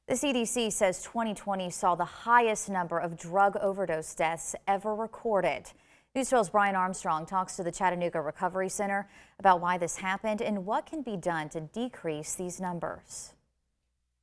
The CDC says 2020 saw the highest number of drug overdose deaths ever recorded. News 12's Brian Armstrong talks to the Chattanooga Recovery Center about why this happened and what can be done to decrease these numbers.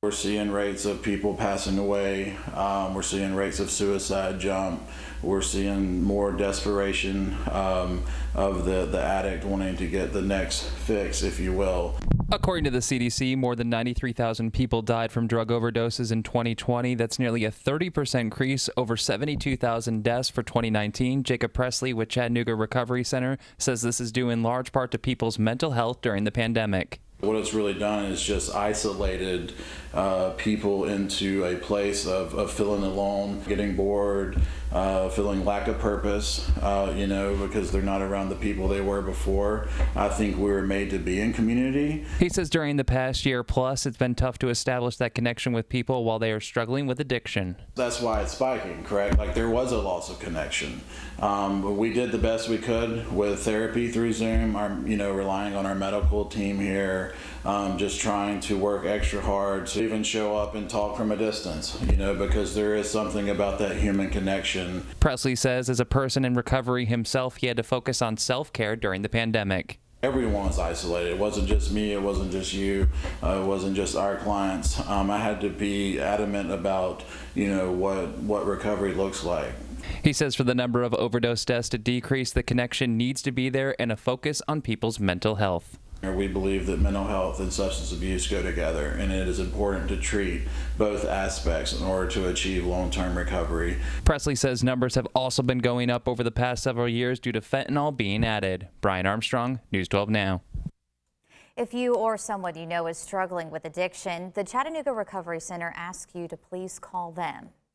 We're seeing rates of people passing away. We're seeing rates of suicide jump. We're seeing more desperation of the addict wanting to get the next fix, if you will. According to the CDC, more than 93,000 people died from drug overdoses in 2020. That's nearly a 30% increase over 72,000 deaths for 2019. Jacob Presley with Chattanooga Recovery Center says this is due in large part to people's mental health during the pandemic. What it's really done is just isolated people into a place of feeling alone, getting bored, feeling lack of purpose, because they're not around the people they were before. I think we were made to be in community. He says during the past year plus, it's been tough to establish that connection with people while they are struggling with addiction. That's why it's spiking, correct? Like there was a loss of connection. But we did the best we could with therapy through Zoom, relying on our medical team here, just trying to work extra hard to even show up and talk from a distance, because there is something about that human connection. Presley says as a person in recovery himself, he had to focus on self-care during the pandemic. Everyone was isolated. It wasn't just me, it wasn't just you, it wasn't just our clients. I had to be adamant about, what recovery looks like. He says for the number of overdose deaths to decrease, the connection needs to be there and a focus on people's mental health. We believe that mental health and substance abuse go together, and it is important to treat both aspects in order to achieve long-term recovery. Presley says numbers have also been going up over the past several years due to fentanyl being added. Brian Armstrong, News 12 Now. If you or someone you know is struggling with addiction, the Chattanooga Recovery Center asks you to please call them.